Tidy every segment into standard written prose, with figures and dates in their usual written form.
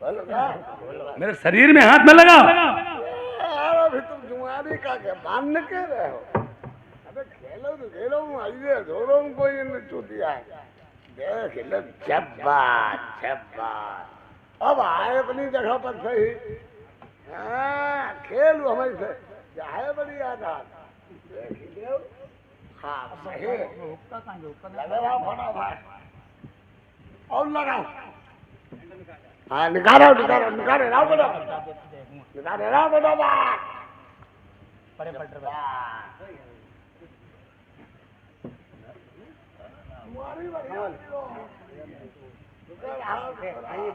मेरे शरीर में हाथ में लगा। अभी तुम जुआरी का क्या मान के रहे हो? अबे खेलो तो खेलो, आइए जोरों कोई ने चूतिया है। देख ले, शाबाश शाबाश। अब आए अपनी जगह पर सही। हाँ खेल हमें से चाहे बड़ी आजाद। देख लो, हाँ सही। लगाओ फटाफट और लगाओ। हाँ निकालो निकालो निकालो राव बेटा, निकालो राव बेटा बात। बड़े पट रहे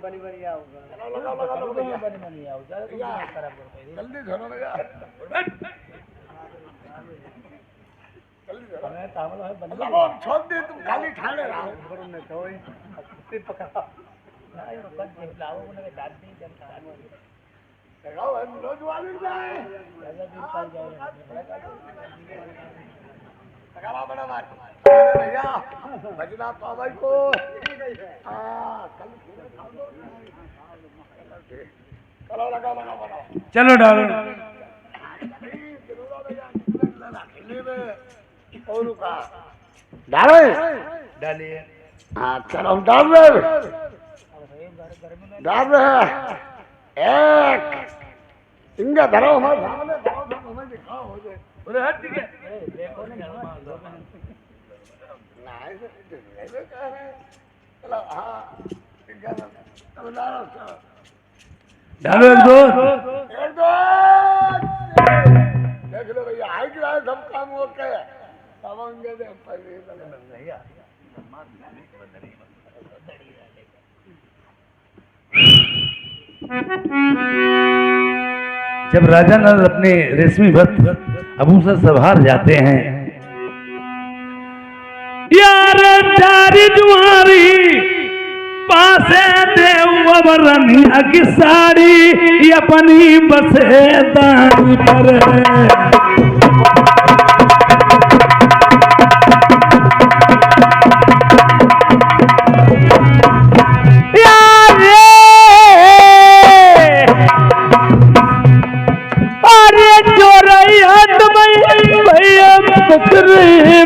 बनी बनी आओ बनी बनी आओ जल्दी धरो भैया, जल्दी धरो। हमें तामल है बनी लगाओ छोड़ दे, तुम खाली ठाणे रहो। ने तो फिर पकड़ा ना ये कद लाओ ने दाद दी जनता लगाओ हम रोज वाली जाए। ज्यादा दूर पाई जाए लगाओ बड़ा बात। अरे भैया बजना पावाई को। हाँ चलो लगाओ लगाओ लगाओ। चलो डालो। और का डाले डालिए। हाँ चलो हम डाल रहे डाल रहे हैं। एक इंगा धरो हमारे सामने, धरो तुम हमें दिखाओ हो जाए। अरे हट ठीक है। देखो ने नहीं से कह रहे हैं। चलो हाँ इंगा चलो डालो चलो डालो एक दो। एक दो। देख लो भैया हाई क्लास सब काम ओके है। अब इंगे दे पहले भैया जब राजा नल अपने रेशमी भक्त अबू से सवार जाते हैं, यार चारी जुआरी पासे देव रनिया की साड़ी अपनी बसे दानी पर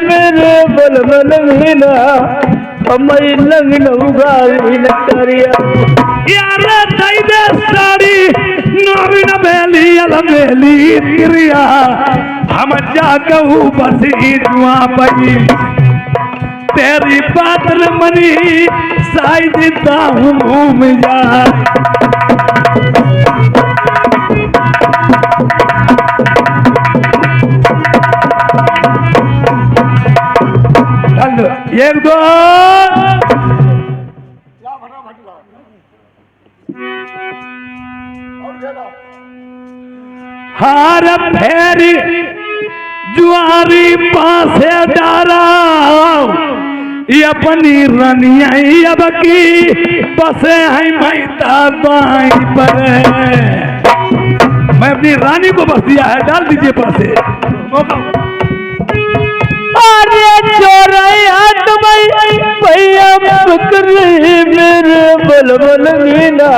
मेरे बलबल मीना हमारी लंगन उगारी न करिया यार दई दे साड़ी नोरी न बेली अलमेली क्रिया हम जागू बसी जुआ पई तेरी बादल मनी साई देता हूँ घूम जा। एक दो फटाफट लाओ और खेलो। हार फेरी जुआरी पासे डारा ये अपनी रनिया अब की बसे है मैता बाई पर। मैं अपनी रानी को बस दिया है, डाल दीजिए पासे। अरे चोरैया तुम्हें भैया मेरे बलबल मीना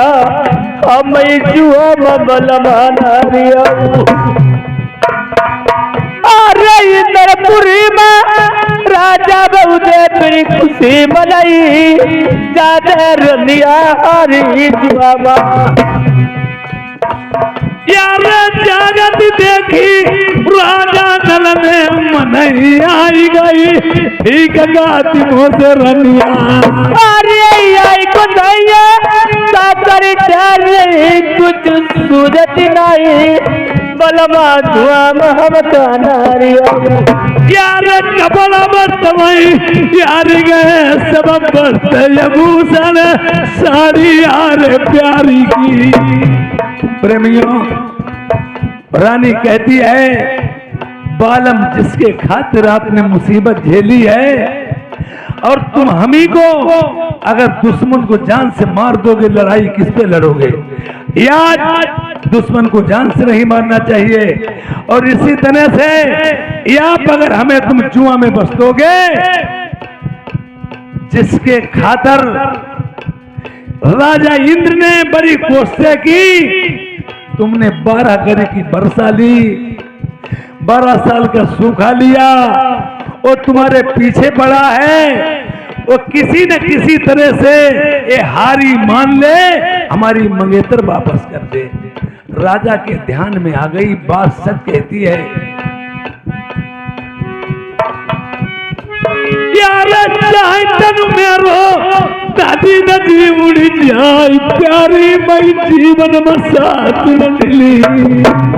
हमें जुआ बल माना रिया। अरे इंद्रपुरी में राजा बहुते मेरी खुशी मनाई ज्यादा रनिया हरी जुआ यार जागत देखी राजा नल में मन आई गई ठीक गाती मोसे रनिया। अरे आई को नहीं साकर चले कुछ सूरत नहीं बलमा धुआ हम का नारिया यार कबल बतवई यार गए सबब भूषण साड़ी यार प्यारी की। प्रेमियों रानी कहती है बालम जिसके खातिर आपने मुसीबत झेली है और तुम हमी को अगर दुश्मन को जान से मार दोगे लड़ाई किस पे लड़ोगे? याद दुश्मन को जान से नहीं मारना चाहिए। और इसी तरह से आप अगर हमें तुम जुआ में बस दोगे जिसके खातर राजा इंद्र ने बड़ी कोशिश की, तुमने 12 गरी की वर्षा ली, 12 साल का सूखा लिया, वो तुम्हारे पीछे पड़ा है, वो किसी न किसी तरह से ये हारी मान ले, हमारी मंगेतर वापस कर दे। राजा के ध्यान में आ गई बात, सच कहती है यार चाहे तनु मेरो दादी नदी उड़ी जाए, प्यारी मई जीवन में साथ न मिली।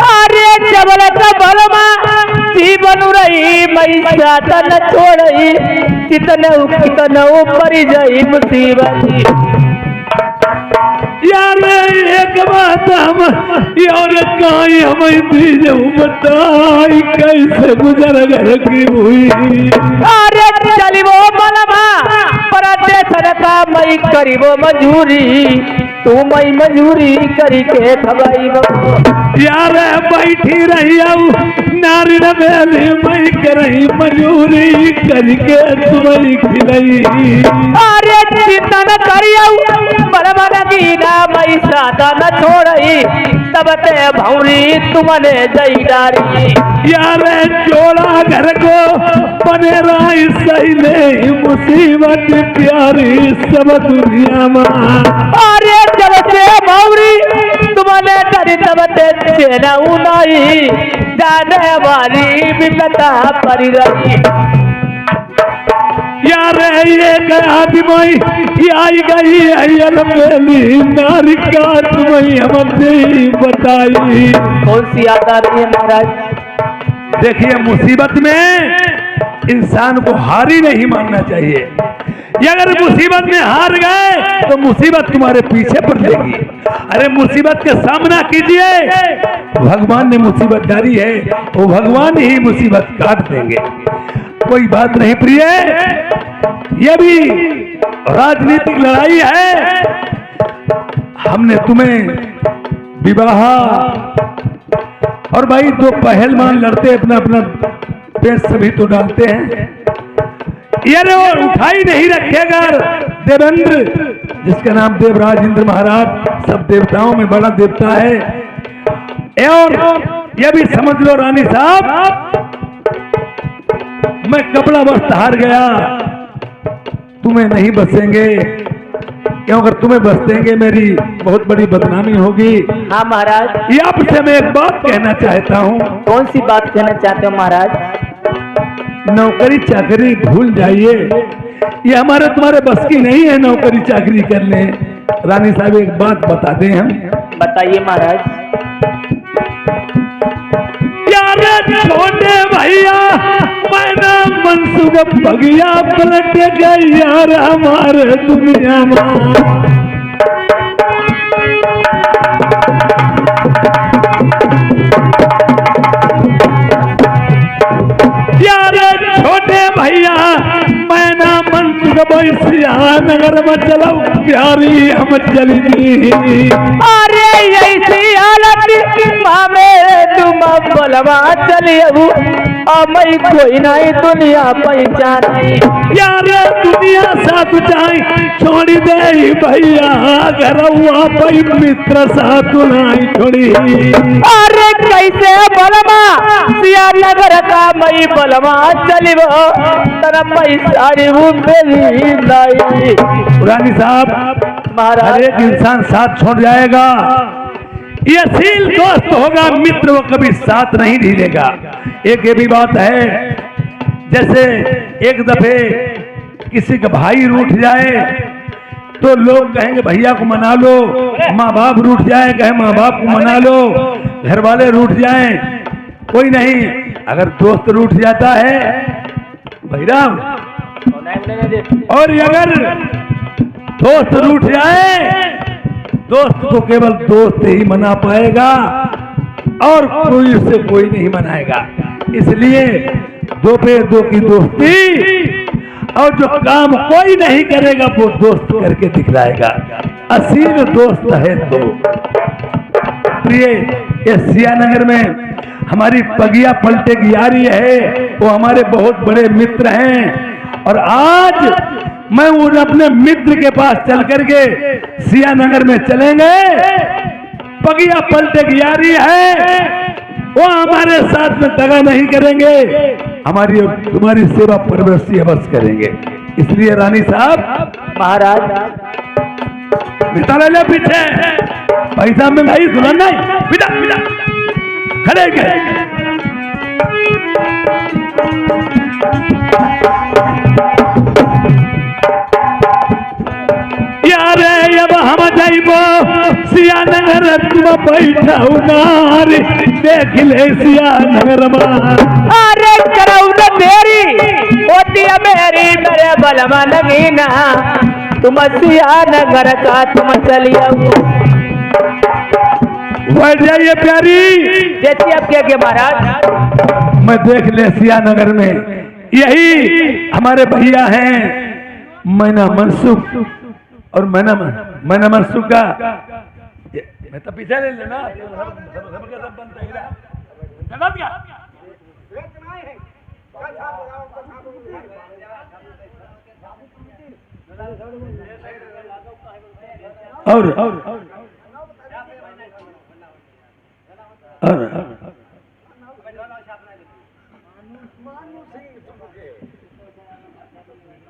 अरे जबल कबल जीवन रही मई साथ न छोड़ई, कितने ऊपर जाई मुसीबत। यार एक बात हम यार काई हमें दीजिए बताई, कैसे गुजर घर की हुई। अरे चली वो मलमा परते सनका मई करी वो मजूरी, तू मई मजूरी करी के खबाई यार बैठी रही नारी बेली मई करही मजूरी करके तुम्हें खिलाई। अरे चिंता न करियो बलबा गीना मई सादा न छोड़ई, तब ते भौरी तुमने जई डारी। यार जोड़ा घर को बने रही सही ले, मुसीबत प्यारी सब दुनिया में। अरे जब से भौरी तुमने डरी तब ते चेना उनाई, जाने वाली विपता परी रही। यार ये आदमी आई गई मेली नारी का तुम्हें हमने बताई। कौन सी आता रही है महाराज? देखिए मुसीबत में इंसान को हारी नहीं मानना चाहिए। ये अगर मुसीबत में हार गए तो मुसीबत तुम्हारे पीछे पड़ जाएगी। अरे मुसीबत का सामना कीजिए, भगवान ने मुसीबत डाली है, वो भगवान ही मुसीबत काट देंगे, कोई बात नहीं प्रिय। ये भी राजनीतिक लड़ाई है। हमने तुम्हें विवाह और भाई दो पहलवान लड़ते अपना अपना पेट सभी तो डालते हैं, ये वो उठाई नहीं रखेगा। देवेंद्र जिसका नाम देवराज इंद्र महाराज सब देवताओं में बड़ा देवता है। और ये भी समझ लो रानी साहब, मैं कपड़ा वस्त्र हार गया, तुम्हें नहीं बसेंगे, क्यों अगर तुम्हें बस देंगे मेरी बहुत बड़ी बदनामी होगी। हाँ महाराज। ये आपसे मैं एक बात कहना चाहता हूँ। कौन सी बात कहना चाहते हो महाराज? नौकरी चाकरी भूल जाइए, ये हमारे तुम्हारे बस की नहीं है नौकरी चाकरी करने। रानी साहब एक बात बता दें हम। बताइए महाराज। यार छोटे भैया मैंने मनसुख भगिया पलट गई यार हमारे दुनिया में। यार छोटे भैया मैंने मनसुख भैया नगर में चलो प्यारी हम चली दी। अरे ऐसी हालत में तुम बोलवा चली अबू, मैं कोई नहीं दुनिया पहचान। यार दुनिया साथ जाए छोड़ दे भैया, घर पाई मित्र साथ नहीं छोड़ी। अरे कैसे बोलवा सिया नगर का मई बोलवा चली तर पैसा रानी साहब महाराज। हर एक इंसान साथ छोड़ जाएगा, ये सील दोस्त होगा, मित्र वो कभी साथ नहीं ढीलेगा। एक ये भी बात है, जैसे एक दफे किसी का भाई रूठ जाए तो लोग कहेंगे भैया को मना लो, माँ बाप रूठ जाए कहे माँ बाप को मना लो, घर वाले रूठ जाए कोई नहीं, अगर दोस्त रूठ जाता है भैराम, और अगर दोस्त रूठ जाए दोस्त को केवल दोस्त ही मना पाएगा और कोई उससे कोई नहीं मनाएगा। इसलिए दो पे दो की दोस्ती, और जो काम कोई नहीं करेगा वो दोस्त करके दिखलाएगा। असील दोस्त है तो प्रिय, ये सियानगर में हमारी पगिया पलटे की यारी है, वो हमारे बहुत बड़े मित्र हैं। और आज मैं उन अपने मित्र के पास चल करके सियानगर में चलेंगे, पगिया पलटे की यारी है, वो हमारे साथ में दगा नहीं करेंगे, हमारी और तुम्हारी सेवा परवरसी अवश्य करेंगे। इसलिए रानी साहब महाराज बिता ले पीछे, पैसा में भाई सुना नहीं, बिता बिता खड़े गए। यारे अब हम जाइबो सियानगर, तुम बैठा नारी देख ले सियानगर मार। अरे करऊ न तेरी होती है मेरी, मेरे बलमा लगी ना, तुम सियानगर का तुम चलिए। बैठ जाइए प्यारी, जैसी अब के महाराज। मैं देख ले सियानगर में यही हमारे भैया हैं मैना मनसुख, और मैना मनसुख का मैं तो पीछे ले लेना, सब बनता है और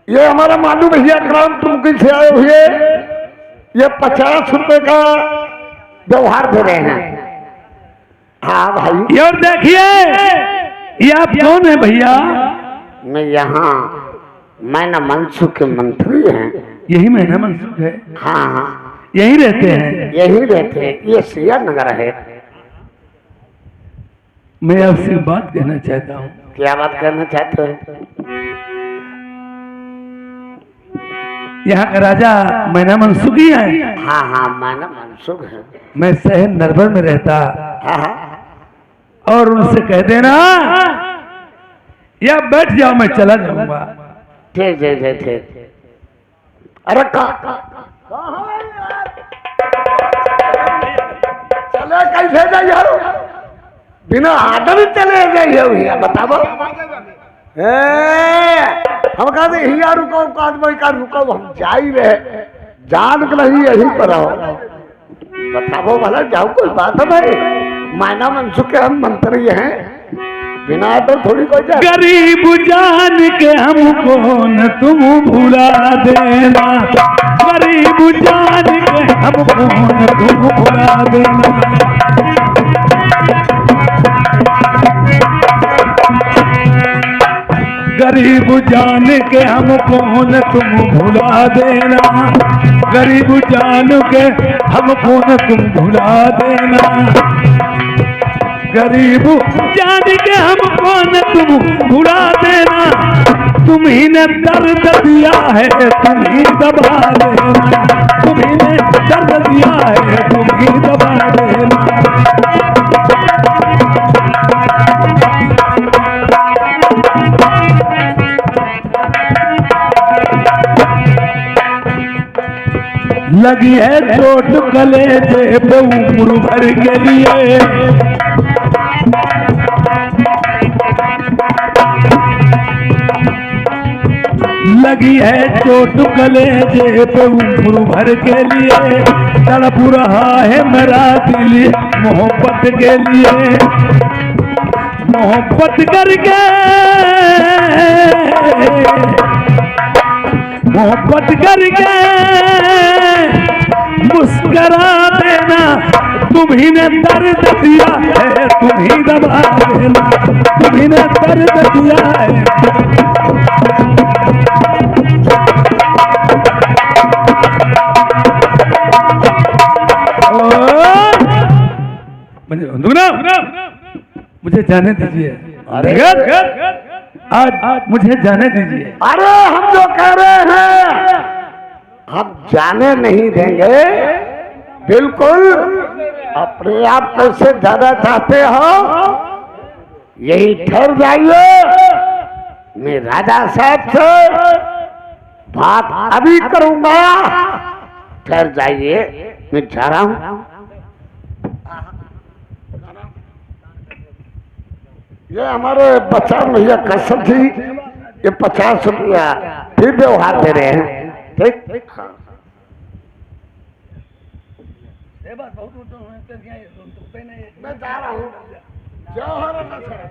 ये हमारा मालू भैया ग्राम टुमकी से आए हुए, ये 50 रुपए का व्यवहार दे रहे हैं। हाँ भाई। ये और देखिए, ये आप कौन है भैया? मैं यहाँ मैना मनसुख के मंत्री हैं। यही मैना मनसुख है? हाँ हाँ यही रहते हैं? यही रहते हैं। ये सियानगर है। मैं आपसे बात कहना चाहता हूँ। क्या बात करना चाहते हो? यहाँ का राजा मैना मनसुख ही है? हाँ हाँ मैना मनसुख है। मैं शहर नरबर में रहता, हाँ हाँ। और उनसे कह देना या बैठ जाओ, मैं चला जाऊंगा। ठीक ठीक ठीक ठीक। अरे चले कैसे जाइए? बिना आदमी चले जाइए भैया, बताओ। हम कहते हिया रुको, का रुको, हम जा ही रहे, जान के नहीं यहीं पर आओ। बताओ भला, जाओ कोई बात है भाई? मैना मनसुख के हम मंत्री हैं, बिना तो थोड़ी कोई जाए। गरीब जान के हमको न तुम भुला देना, गरीब जान के हमको न तुम भुला देना। गरीब जान के हमको न तुम भुला देना, गरीब जान के हमको न तुम भुला देना, गरीब जान के हमको न तुम भुला देना। तुम्ही ने दर्द दिया है तुम्ही दबा देना, तुम्ही ने दर्द दिया है तुम्ही दबा देना। लगी है चोट कलेजे पे उम्र भर के लिए, लगी है चोट कलेजे पे उम्र भर के लिए, तड़प रहा है मेरा दिल मोहब्बत के लिए, मोहब्बत करके मोहब्बत करके मुस्करा देना। तुम्ही ने दर्द दिया है तुम्ही दबा देना, तुम्ही ने दर्द दिया है। मुझे जाने दीजिए, आज मुझे जाने दीजिए। अरे हम जो कह रहे हैं हम जाने नहीं देंगे, बिल्कुल। अपने आप कैसे ज्यादा चाहते हो, यही ठहर जाइए। मैं राजा साहब से बात अभी करूंगा, ठहर जाइए, मैं जा रहा हूं। ये हमारे बच्चा भैया कसम थी, ये 50 रुपया भी व्यवहार दे रहे हैं। ठीक, हाँ। मैं जा रहा हूँ। जय हो राजा साहब।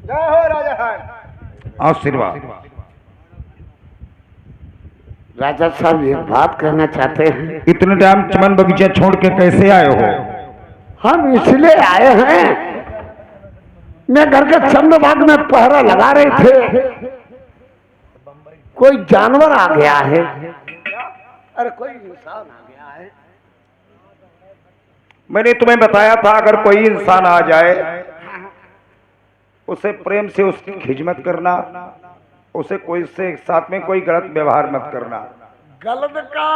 जय हो राजा साहब। आशीर्वाद। राजा साहब एक बात कहना चाहते हैं। इतने टाइम चमन बगीचा छोड़ के कैसे आए हो? हम इसलिए आए हैं, मैं घर के चंद्रबाग में पहरा लगा रहे थे, कोई जानवर आ गया है। अरे कोई इंसान आ गया है। मैंने तुम्हें बताया था अगर कोई इंसान आ जाए उसे प्रेम से उसकी खिदमत करना, उसे कोई से साथ में कोई गलत व्यवहार मत करना। गलत का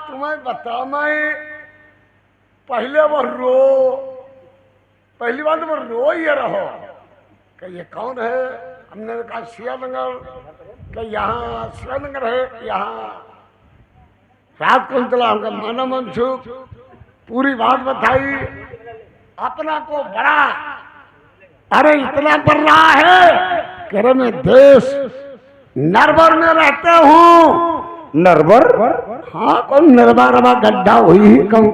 तुम्हें बताना है। पहले वो पहली बात वो रो ही रहो कि ये कौन है। हमने कहा सियानगर, कि यहाँ सियानगर है। यहाँ रात को चला हमका माना मनसुख पूरी बात बताई। अपना को बड़ा, अरे इतना बढ़ रहा है कि अरे मैं देश नरवर में रहता हूँ। नरवर? हाँ, कौन नरवा गड्ढा हुई ही कहूँ।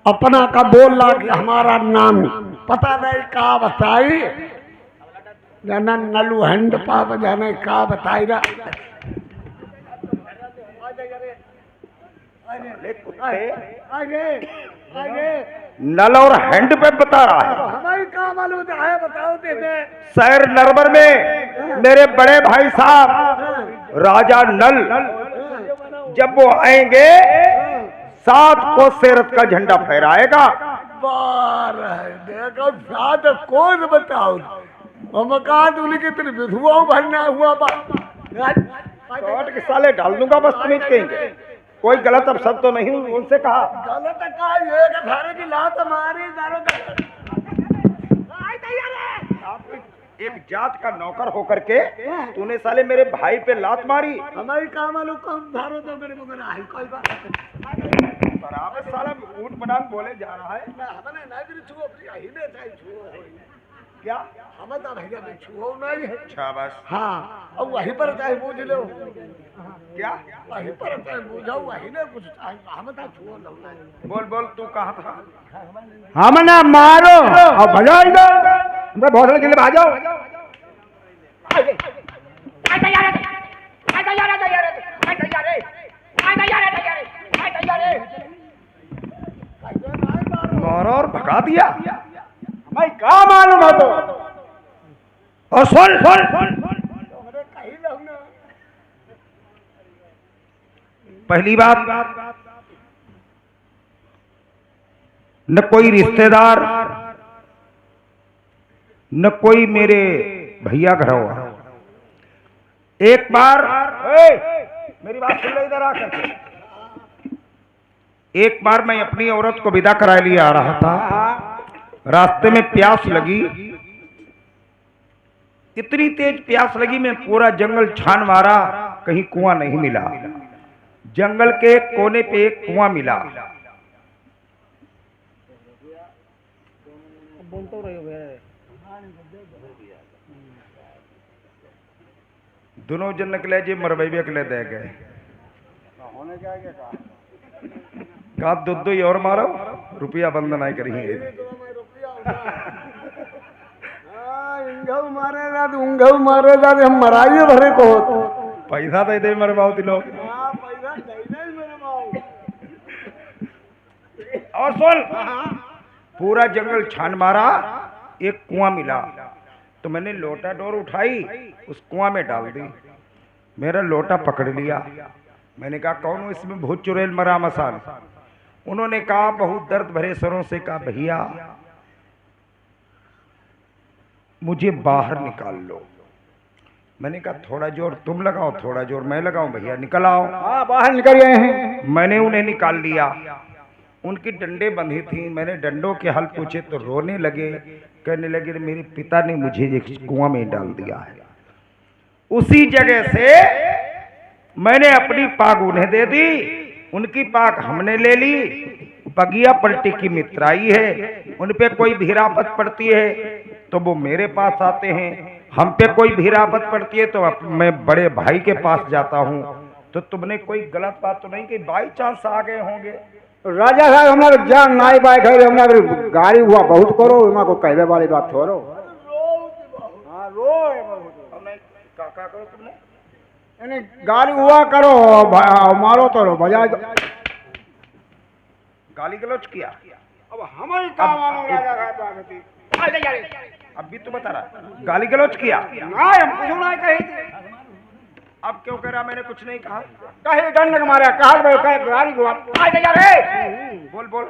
अपना का बोल ला कि हमारा नाम पता नहीं का बताई, जाना नलू हंड पाप जाने का बताई ना। नल और हैंड पे बता रहा है। हमारी कहाँ मालूम है, बताओ देते। शहर नरवर में मेरे बड़े भाई साहब राजा नल जब वो आएंगे 7 को सेरत का झंडा फहराएगा। बार है देखो साथ कौन बताओ। हम कहा दूली की तेरी विधुआ भरना हुआ चोट के साले डाल दूंगा बस तुम कहेंगे। कोई गलत अब शब्द तो नहीं उनसे कहा। गलत कहा ये कि धारे की लात मारी दारो एक जात का नौकर होकर के तूने साले मेरे भाई पे लात मारी। हमारी काम वालों को धारो तो मेरे को आई कोई बात बराबर साला ऊट बनान बोले जा रहा है। हमने ना भी छुओ अपनी आई ने चाहे छुओ क्या हम तो भैया में छुओ नहीं है। शाबाश। हाँ, और वहीं पर चाहे बूझ लो। क्या वहीं पर चाहे बूझो वहीं ने कुछ हम तो छुओ लो। बोल बोल तू कहाँ था? हम ना मारो और भजाई दो। मैं बहुत सारे किले भाजो। मारो और भगा दिया। भाई क्या मालूम हो तो? और सुन पहली बात न कोई रिश्तेदार न कोई मेरे भैया घर हुआ। एक बार मेरी बात सुन ले इधर आकर। एक बार मैं अपनी औरत को विदा करा लिए आ रहा था, रास्ते में प्यास लगी, इतनी तेज प्यास लगी मैं पूरा जंगल छान मारा, कहीं कुआं नहीं मिला। जंगल के एक कोने पे एक कुआं मिला। दोनों जन निकले जी मरबे के लिए दे गए। कहा दो ही और मारो रुपया बंद नहीं करी। मारे हम मराइए भरे को पैसा दे दे मरवाओ दिलो। और सुन, पूरा जंगल छान मारा, एक कुआं मिला तो मैंने लोटा डोर उठाई उस कुआं में डाल दी। मेरा लोटा पकड़ लिया। मैंने कहा कौन इसमें भूत चुड़ैल मरा मसान। उन्होंने कहा बहुत दर्द भरे स्वरों से कहा भैया मुझे बाहर निकाल लो। मैंने कहा थोड़ा जोर तुम लगाओ थोड़ा जोर मैं लगाऊं। भैया निकल आओ। बाहर निकल गए हैं। मैंने उन्हें निकाल लिया। उनकी डंडे बंधी थी। मैंने डंडों के हल पूछे तो रोने लगे, कहने लगे मेरे पिता ने मुझे एक कुआं में डाल दिया है। उसी जगह से मैंने अपनी पाग उन्हें दे दी, उनकी पाग हमने ले ली। बगिया पलटी की मित्राई है, उन पे कोई भीरापत पड़ती है तो वो मेरे पास आते हैं, हम पे कोई भी आफत पड़ती है तो मैं बड़े भाई के पास जाता हूँ। तो तुमने कोई गलत बात तो नहीं कि बाई चांस आ गए होंगे? राजा साहब हमारे जान नाई बाइक है हमारे गाड़ी हुआ बहुत करो को कहने वाली बात छोड़ो। हाँ का करो तुमने यानी गाड़ी हुआ करो मारो तो रो बजाय गाली गलौज किया। अब हमारी काम राजा साहब अब भी तो बता रहा गाली गलौज किया। नहीं हम कुछ नहीं कही। अब क्यों कह रहा? मैंने कुछ नहीं कहा। कहे डंड मारा कहा गाड़ी हुआ बोल बोल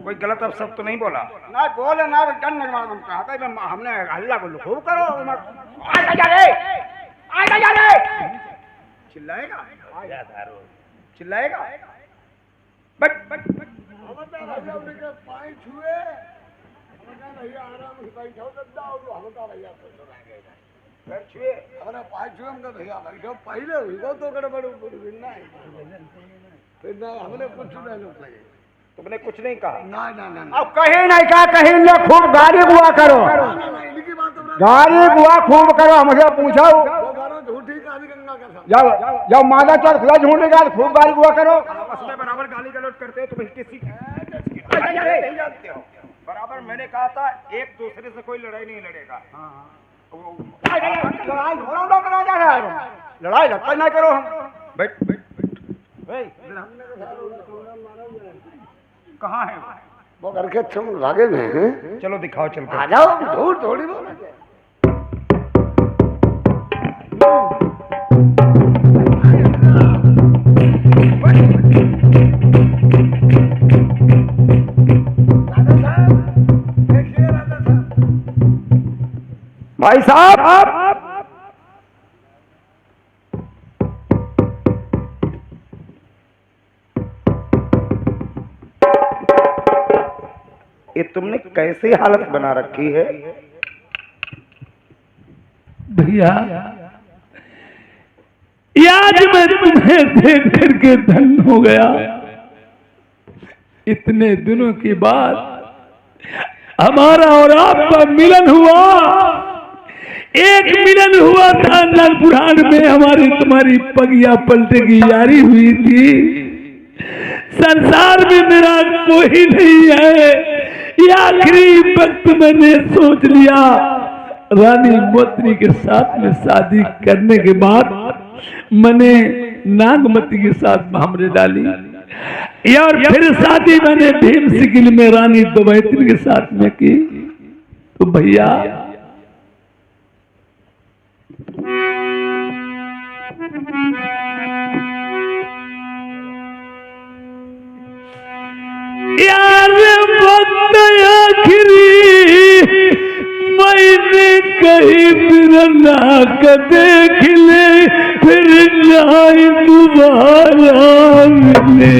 कोई गलत अफसर तो नहीं बोला ना बोले ना डंड मारा कहा हमने हल्ला को खूब करो चिल्लाएगा चिल्लाएगा। बट पानी छुए आराम से बैठो छुए हमारा पाँच छुए हमका भैया बैठो पहले हुई तो गड़बड़ फिर ना हमने कुछ नहीं लोग लगे। तुमने कुछ नहीं कहा? ना ना ना अब कहीं नहीं कहा, कहीं ने खूब गाड़ी गुआ करो, इनकी बात गाड़ी गुआ खूब करो। मुझे पूछो झूठी काली गंगा का सब जब जब मादा चौथ खुला झूठी का खूब गाड़ी गुआ करो। आपस में बराबर गाली गलौज करते हो तुम किसी नहीं जानते हो। बराबर मैंने कहा था एक दूसरे से कोई लड़ाई नहीं लड़ेगा। लड़ाई लगता ना करो। हम बैठ बैठ कहाँ है वो करके तुम भागे में हैं? चलो दिखाओ चल आ जाओ झूठ थोड़ी बोल। भाई साहब ये तुमने कैसी हालत बना रखी है? भैया आज मैं तुम्हें देख करके धन्य हो गया। इतने दिनों के बाद हमारा और आपका मिलन हुआ। एक मिलन हुआ था नलपुराण में, हमारी तुम्हारी पगिया पलटे की यारी हुई थी। संसार में मेरा कोई नहीं है। ये आखिरी वक्त मैंने सोच लिया रानी मोतनी के साथ में शादी करने के बाद मैंने नागमती के साथ हमरे डाली और फिर शादी मैंने भीम सिकिल में रानी दुबैती के साथ में की। तो भैया यार वक्त आखिरी मैंने कहीं फिर नाक देख ले फिर जाए दोबारा मिले।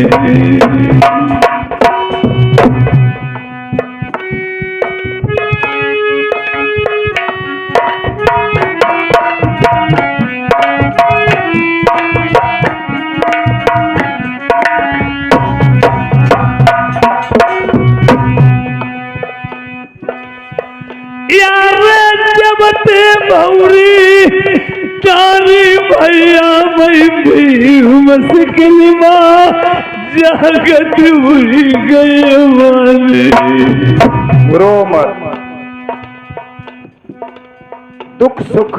भौरी जानी भैया मैं मुश्किल जागत हुई गए रो मत। दुख सुख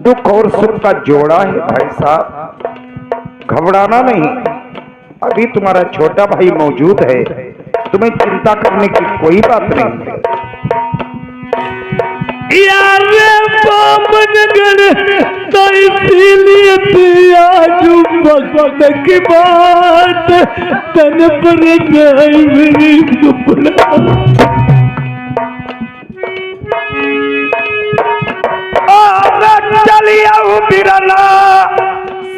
दुख और सुख का जोड़ा है भाई साहब, घबराना नहीं। अभी तुम्हारा छोटा भाई मौजूद है, तुम्हें चिंता करने की कोई बात नहीं है। यार बामनगर तो इसीलिए आज वक्त की बात तन पर नहीं मेरी कपड़ा। चलिया बिरला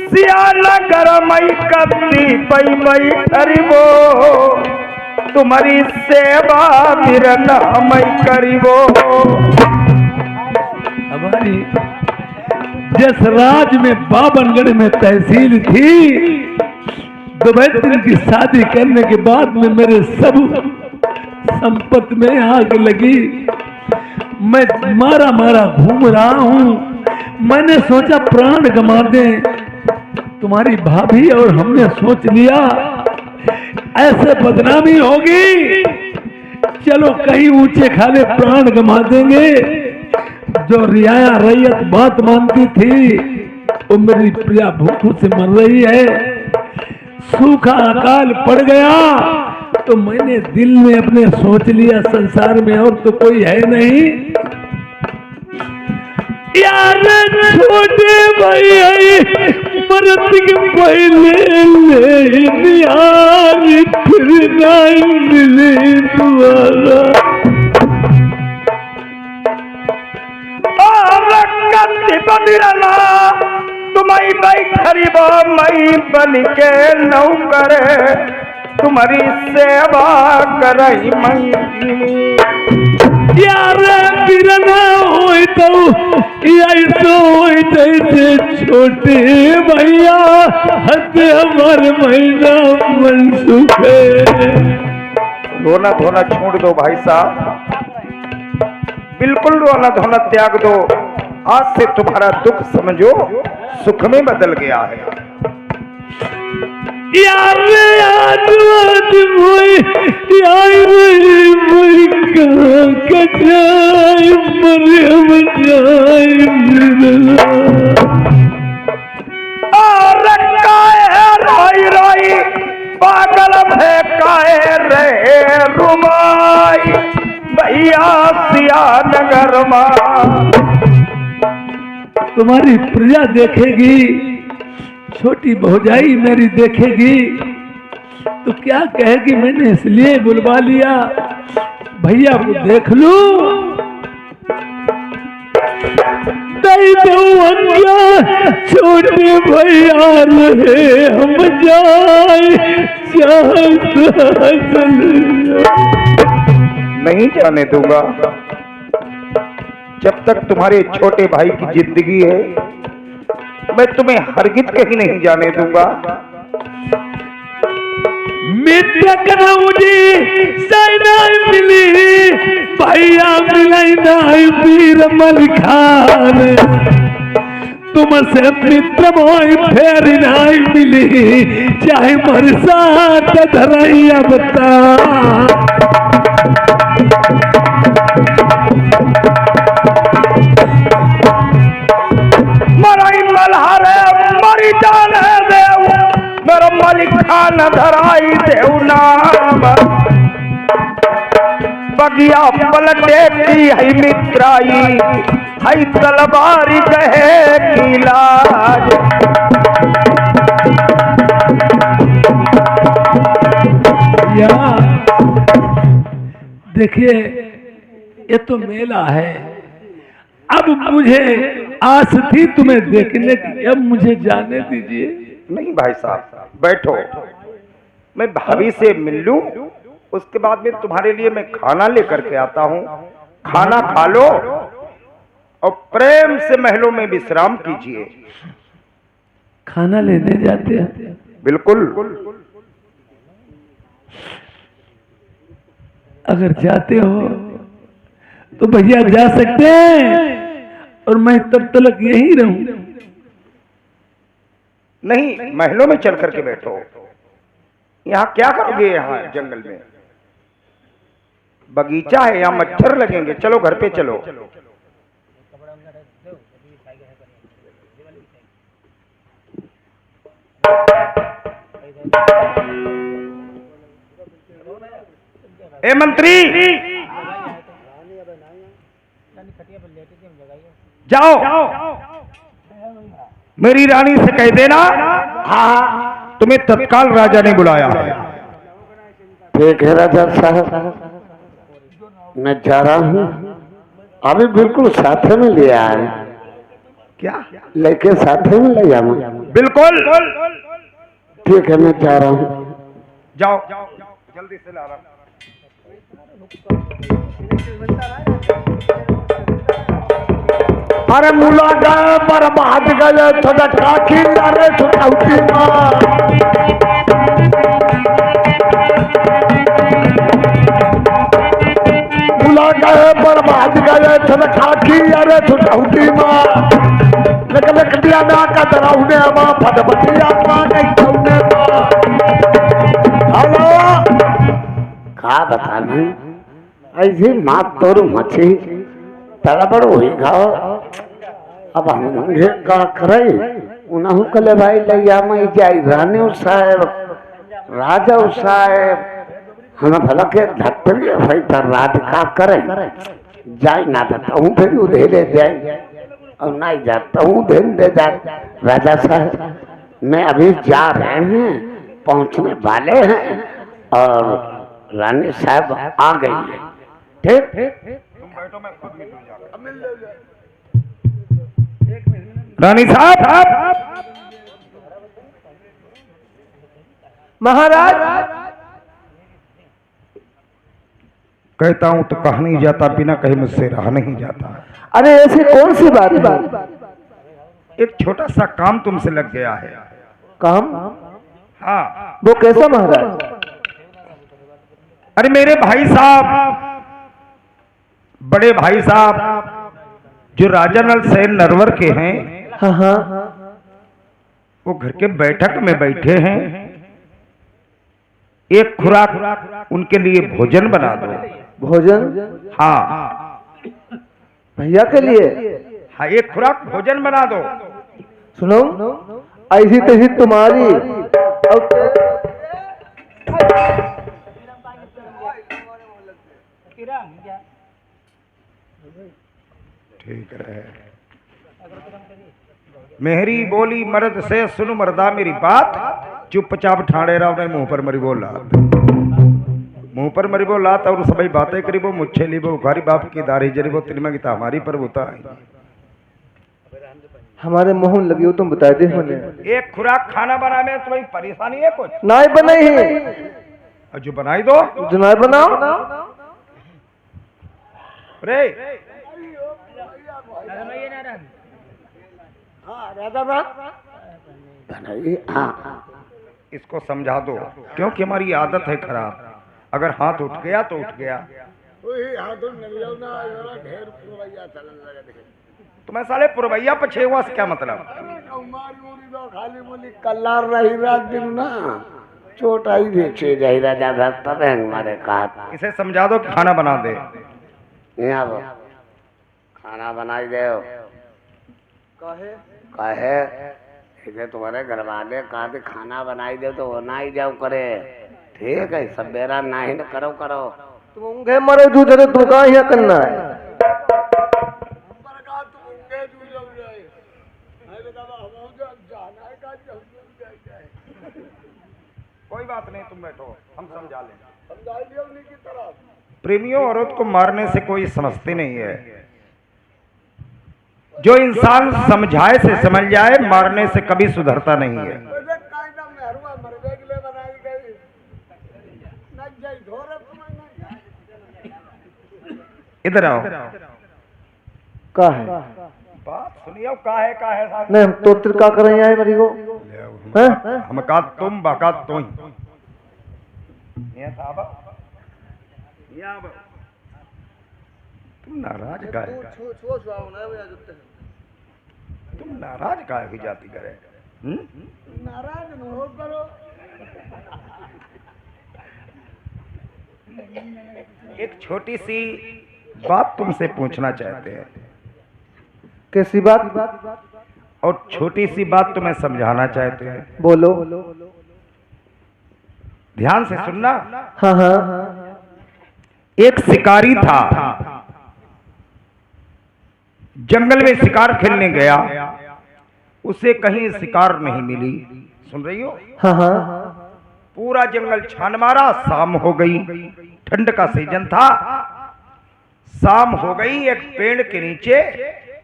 सियाला गरमई कत्ती पई मई करीबो तुम्हारी सेवा बिरला मई करीबो। हमारी जिस राज में बाबनगढ़ में तहसील थी, दुबैती की शादी करने के बाद में मेरे सब संपत्ति में आग लगी। मैं मारा मारा घूम रहा हूँ। मैंने सोचा प्राण गंवा दें तुम्हारी भाभी, और हमने सोच लिया ऐसे बदनामी होगी, चलो कहीं ऊंचे खाले प्राण गंवा देंगे। जो रियाया रैयत बात मानती थी वो मेरी प्रिया भूखों से मर रही है। सूखा अकाल पड़ गया तो मैंने दिल में अपने सोच लिया संसार में और तो कोई है नहीं। यार छोटे भाई मरत के पहले ले यार फिर नहीं मिले तुम्हारा। तुम्हारी बैठरीबो मई बन के नौकर तुम्हारी सेवा करई मई। यार बिरना होई तो ऐसो होई जैसे छोटे भैया हंसे हमार महीना मन सुखे। रोना धोना छोड़ दो भाई साहब, बिल्कुल रोना धोना त्याग दो। आज से तुम्हारा दुख समझो सुख में बदल गया है। यार आज मोई यार मोई कहाँ कचाई मरियम जाई और रोई रोई पागल फेंकाए रहे रुमाई भैया सिया नगर मां। तुम्हारी प्रिया देखेगी, छोटी भौजाई मेरी देखेगी तो क्या कहेगी मैंने इसलिए बुलवा लिया भैया को देख लूं। दई दो छोटे भैया रहे हम जाए नहीं जाने दूंगा। जब तक तुम्हारे छोटे भाई की जिंदगी है मैं तुम्हें हरगिज कहीं नहीं जाने दूंगा। मित्र कनाऊजी साइनाई मिली भैया मिलाई नाई वीर मलिखान। तुमसे मित्र मोई फेर नाई मिली चाहे मरसात धरैया बता। मराई मल्हारे मरी जाने देव मेरा मलिक खान धराई देव नाम। बगिया पलटे की है मित्राई है तलवारी कहे की लाज। देखिए ये तो मेला है, अब मुझे आस थी तुम्हें देखने की, अब मुझे जाने दीजिए। नहीं भाई साहब बैठो, मैं भाभी से मिल लूं उसके बाद में तुम्हारे लिए मैं खाना लेकर के आता हूँ। खाना खा लो और प्रेम से महलों में विश्राम कीजिए। खाना लेने जाते हैं? बिल्कुल। अगर जाते हो तो भैया जा सकते हैं और मैं तब तक यहीं रहूं। नहीं महलों में चल करके बैठो। यहाँ क्या करोगे? यहाँ जंगल में बगीचा है, यहाँ मच्छर लगेंगे। चलो घर पे चलो। ए मंत्री जाओ मेरी रानी से कह देना हाँ तुम्हें तत्काल राजा ने बुलाया है। ठीक है राजा साहब, मैं जा रहा हूँ। अभी बिल्कुल साथ में ले आए। क्या लेके साथ में ले जाऊँ? बिल्कुल। ठीक है मैं जा रहा हूँ। जाओ जल्दी से ला रहा। अरे मुला गए बर्बाद गए थोड़ा काकी अरे छुटौती माँ। मुला गए बर्बाद गए दराउने आवा फटफटी आवा नहीं तौने हेलो का बता मैं ऐसी मात तोर मछी तड़बड़ हुई खाओ अब हम ये का करे उन्हें कले भाई लैया में जाई रानी साहब राजा साहब हम भला के धक्करी भाई तर रात का करे जाई ना देता हूँ फिर उधेरे जाए और नहीं जाता हूँ दिन दे जा राजा साहब मैं अभी जा रहे हैं पहुँचने वाले हैं और रानी साहब आ गई है ठीक रानी साहब महाराज कहता हूं तो कहा नहीं जाता, बिना कहे मुझसे रहा नहीं जाता। अरे ऐसी कौन सी बात है? एक छोटा सा काम तुमसे लग गया है। काम? हाँ। वो कैसा महाराज? अरे मेरे भाई साहब, बड़े भाई साहब जो राजा नल सेन नरवर के हैं, हाँ हाँ, वो घर के बैठक में बैठे हैं। एक खुराक उनके लिए भोजन बना दो। भोजन? हाँ भैया के लिए? हाँ, एक खुराक भोजन बना दो। सुनो, ऐसी तैसी तुम्हारी ठीक है। मेहरी बोली मर्द से सुन मर्दा मेरी बात, चुपचाप ठाणे रहो, नहीं मुंह पर मरी बोला, मुंह पर मरी बोला और सभी बातें करी वो मुच्छे ली वो उखारी बाप की दारी जरी वो तिलमा की हमारी पर होता है। हमारे मुंह लगी हो तुम बता दे मुझे। एक खुराक खाना बनाने में तुम्हारी परेशानी है कुछ? नहीं बनाई है। जो बनाई दो, जो नहीं बनाओ रे। इसको समझा दो, क्योंकि हमारी आदत है खराब। अगर हाथ उठ गया तो उठ गया। तुम्हें साले पुरवैया पछे हुआ से क्या मतलब? खाली बोली कल्लार रही रात दिन ना चोट आई देखिए जाही राजा तब है हमारे कहा। इसे समझा दो कि खाना बना दे। यहाँ खाना बनाई दे कहे इसे तुम्हारे घर वाले कहा थे खाना बनाई दे तो वो ना ही जाओ करे। ठीक है, सबेरा ना ही न करो करो। तुम ऊँघे मरे जूझ रहे, तू कहाँ यहाँ करना है? कोई बात नहीं, तुम बैठो, हम समझा लेंगे। प्रेमियों, औरत को मारने से कोई समझती नहीं है। जो इंसान समझाए से समझ जाए, मारने से कभी सुधरता नहीं है। इधर आओ। का है बात सुनियो, का है साहब? नहीं, हम तो का कर रहे हैं मेरी को हम का तुम बाका तुम साहब, तुम नाराज का है? तुम नाराज का है जाती करे? नाराज न हो करो। एक छोटी सी बात तुमसे पूछना चाहते हैं। कैसी बात? और छोटी सी बात तुम्हें समझाना चाहते हैं। बोलो। ध्यान से सुनना। हाँ हाँ। एक शिकारी था, जंगल में शिकार खेलने गया, उसे कहीं शिकार नहीं मिली। सुन रही हो? हाँ हाँ। पूरा जंगल छान मारा, शाम हो गई, ठंड का सीजन था। शाम हो गई, एक पेड़ के नीचे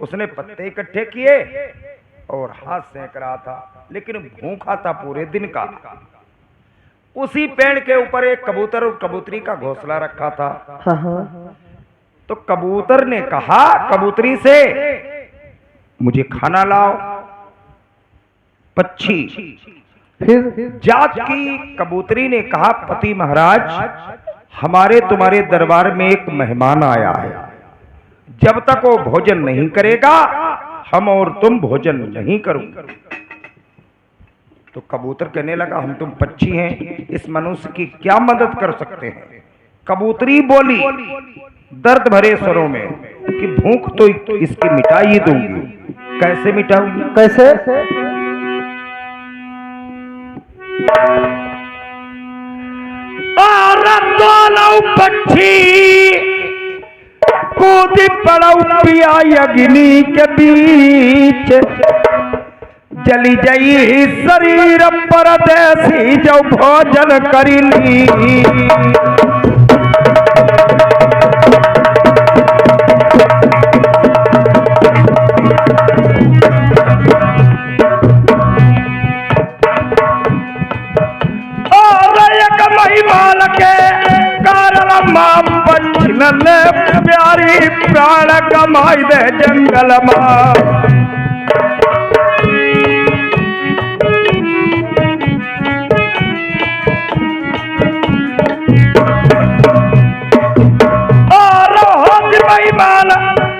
उसने पत्ते इकट्ठे किए और हाथ सेंक रहा था, लेकिन भूखा था पूरे दिन का। उसी पेड़ के ऊपर एक कबूतर और कबूतरी का घोंसला रखा था। हाँ हाँ। तो कबूतर ने कहा कबूतरी से, मुझे खाना लाओ। पक्षी फिर जात की कबूतरी ने कहा, पति महाराज, हमारे तुम्हारे दरबार में एक मेहमान आया है, जब तक वो भोजन नहीं करेगा हम और तुम भोजन नहीं करूंगा। तो कबूतर कहने लगा हम तुम पक्षी हैं, इस मनुष्य की क्या मदद कर सकते हैं। कबूतरी बोली दर्द भरे स्वरों में कि भूख तो इसकी मिटा ही दूंगी। कैसे मिटाऊंगी? कैसे? और दोनों पक्षी कूद पड़ऊ पिया अग्नि के बीच, जली जई शरीर परदेसी जो भोजन करिली। और एक महिमाल के कारण मां पक्षिन प्यारी प्राण कमाई दे जंगल मां।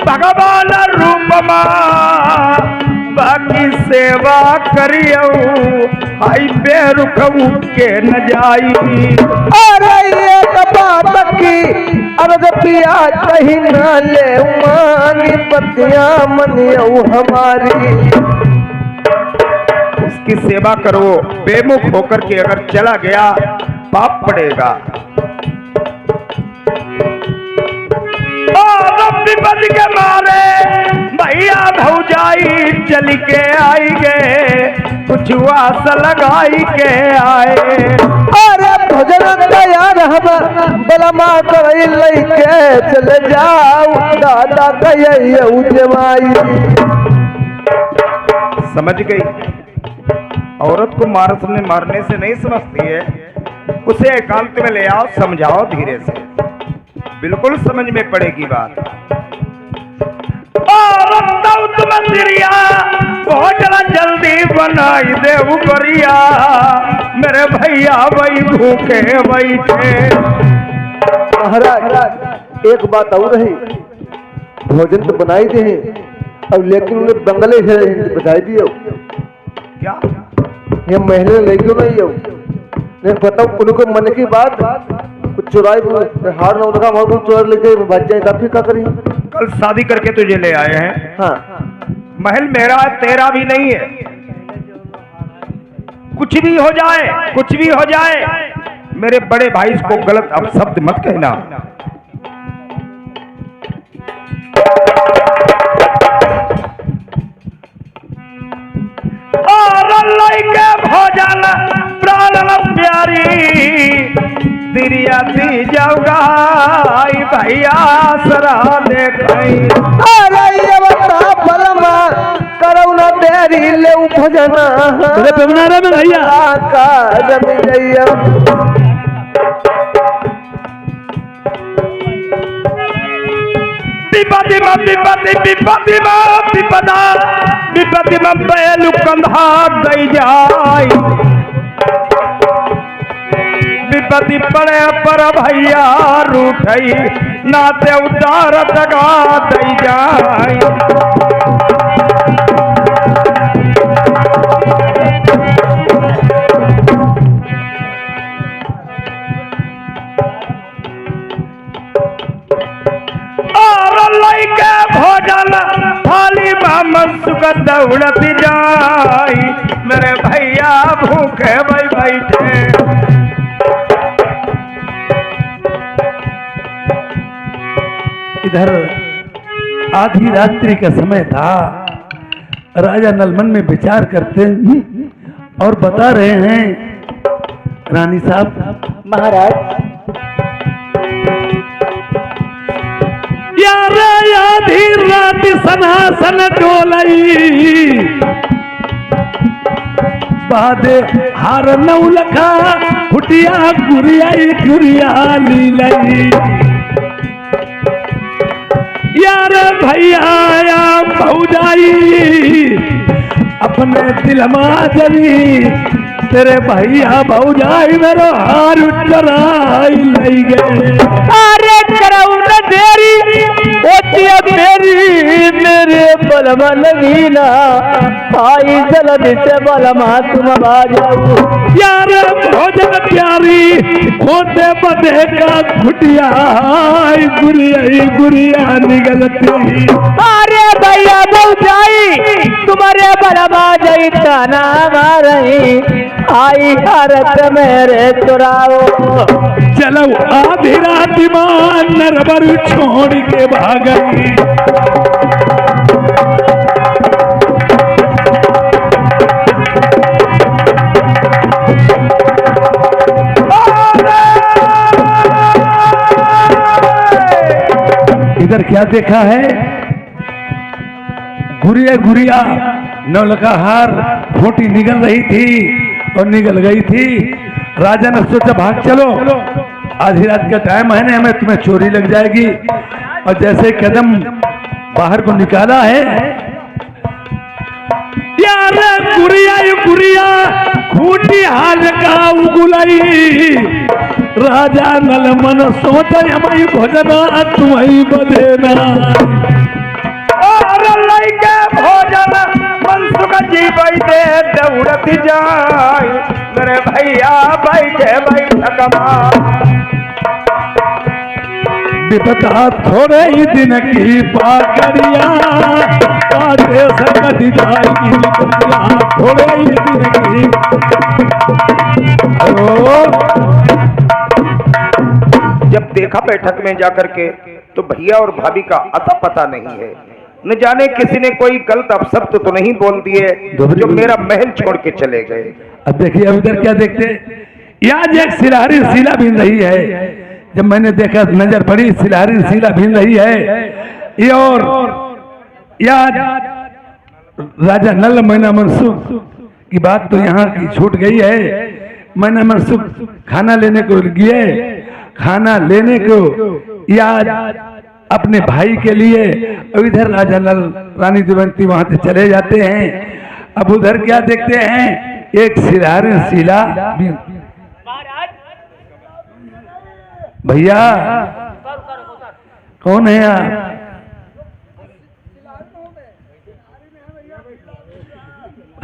भगवान रूप बाकी सेवा करियो हाई बेरुख के न जाई। अरे एक बात की अर्ज पिया कहीं न ले मांगी पतिया मनियो हमारी। उसकी सेवा करो, बेमुख होकर के अगर चला गया पाप पड़ेगा। विपद के मारे भैया भौजाई चल के आई गे, कुछ आस लगाई के आए। अरे भोजन तैयार हम बलमा कर लेके चले जाओ, दादा कहिए जमाई। समझ गई? औरत को मारने से नहीं समझती है, उसे एकांत में ले आओ, समझाओ धीरे से, बिल्कुल समझ में पड़ेगी बात। मंदिरिया भोजन जल्दी बनाई दे उबरिया, मेरे भैया वही भूखे बैठे। महाराज एक बात और रही, भोजन तो बनाई दे अब, लेकिन उन्हें बंगले से बधाई दियो। क्या ये महीने ले क्यों नहीं हो? नहीं बताओ उनको मन की बात कुछ चुराई हार न लगा वहां चोर लेके भाग जाए तब फिर क्या करी? कल शादी करके तुझे ले आए हैं। हाँ महल मेरा तेरा भी नहीं है। कुछ भी हो जाए, कुछ भी हो जाए, मेरे बड़े भाई को गलत अपशब्द मत कहना। और लइके भोजन प्राण प्यारी दिरिया दी जाऊगा भैया सरा देखाई। अरे ये बता बलमा करो ना तेरी ले भोजन अरे पेमनारा में भैया का जमी गईया। विपत्ति में बैल कंधा दई जाई, विपत्ति पड़े पर भैया रूठई नाते उतार दगा दई जाई। भोजन थाली में सुख दौड़ती जाई, मेरे भैया भूखे बैठे। इधर आधी रात्रि का समय था। राजा नलमन में विचार करते और बता रहे हैं रानी साहब। महाराज यार आधी रात सनासन डोलई, बादे हार नौ लखा फुटिया गुरिया लीलई। यार भैया भौजाई अपने दिल माजरी, तेरे भैया भौजाई मेरो हार चराई लई गए। अरे करो न देरी ओटिया मेरे बलमा लगीना आई जल्दी से बलमा तुम आ जाओ यार भोजन प्यारी होते बदे का घुटिया गुरिया निगलती। अरे भैया जाई तुम्हारे बलमा जाई ताना मारही आई हरत मेरे चुराओ। चलो आधी रात मान नरबर छोड़ के भागई। इधर क्या देखा है? गुरिया नौलखा हार फोटी निकल रही थी और निकल गई थी। राजा ने सोचा भाग चलो, आधी रात का टाइम है ना, हमें तुम्हें चोरी लग जाएगी। और जैसे कदम बाहर को निकाला है, यार गुरिया खूटी हाल का उगुलाई। राजा नल मन सोचा हमारी भोजना तुम्हें बदेना। और लइके भोजन मनसुख जी बैठे दौड़त जाए मेरे भैया बैठे बैठकमा। विपदा थोड़े ही दिन की पाकड़िया काटे सकती जाएगी थोड़े ही दिन की। जब देखा बैठक में जाकर के तो भैया और भाभी का अता पता नहीं है। न जाने किसी ने कोई गलत अपशब्द तो नहीं बोल दिए जो मेरा महल छोड़ के चले गए। अब देखिए अब इधर क्या देखते, आज एक सिलहारी सीला बीन रही है। जब मैंने देखा नजर पड़ी सिलहारी सीला बीन रही है ये। और याद राजा नल मैना मनसुख की बात तो यहाँ की छूट गई है। मैना मनसुख खाना लेने को गए, खाना लेने को याद अपने भाई के लिए। अब इधर राजा नल रानी देवंती वहां से चले जाते हैं। अब उधर क्या देखते हैं, एक सिलहारी सीला भैया कौन है आप?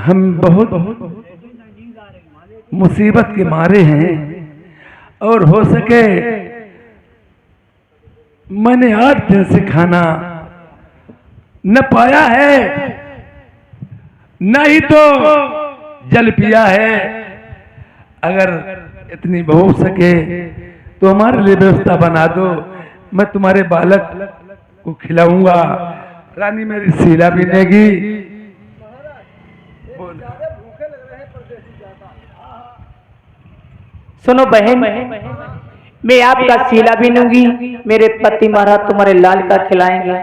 हम बहुत मुसीबत के मारे हैं और हो सके मैंने 8 दिन से खाना न पाया है, न ही तो जल पिया है। अगर इतनी हो सके तो हमारे लिए व्यवस्था बना दो, मैं तुम्हारे बालक को खिलाऊंगा। रानी मेरी सीला बीनेगी। सुनो बहन, मैं आपका सीला बीनूंगी, मेरे पति महाराज तुम्हारे लाल का खिलाएंगे।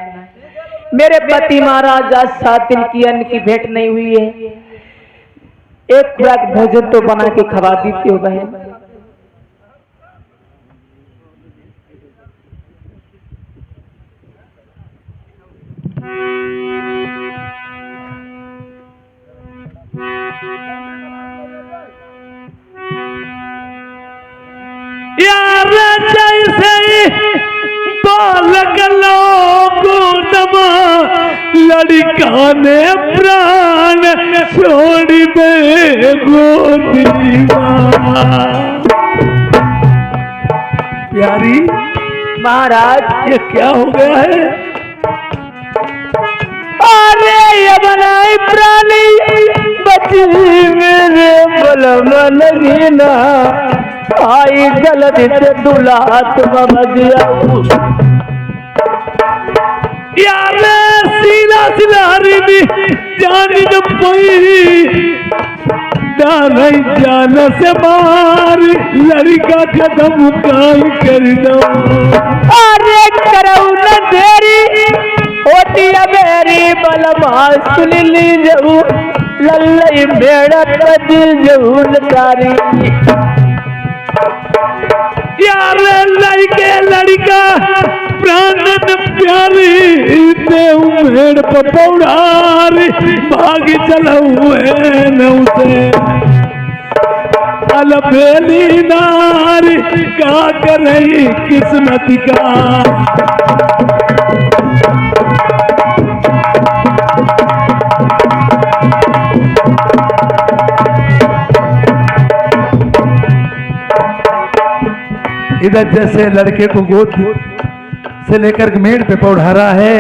मेरे पति महाराज आज 7 दिन की अन्न की भेंट नहीं हुई है, एक खुराक भोजन तो बना के खवा दीती हो बहन। यार जैसे बालक लोगों नमा लड़का ने प्राण छोड़ दे गोदीवा। प्यारी महाराज ये क्या हो गया है? अरे ये बनाई प्राणी बची मेरे बलम लगीना आई जल्दी से दूल्हा तुम बजिया। यार सीला सिलहारी भी जान न पई डाल जान से मार लड़का कदम काई कर दो। अरे करो न देरी होती मेरी बलमा सुन ली जाऊ लल्लई मेरा दिल जाऊ नकारी। यार लड़के लड़का प्राण प्यारी देव मेड़ पपौड़ारी भाग चलौए नौसे अलबेली नारी का करई किस्मत का। इधर जैसे लड़के को गोद से लेकर मेड़ पे पौधा रहा है।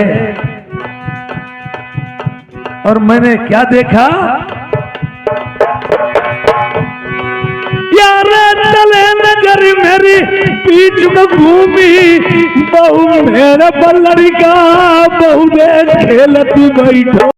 और मैंने क्या देखा, यार चले नगर मेरी पीठ को घूमी, बहु मेरा लड़का बहु खेलती बैठो।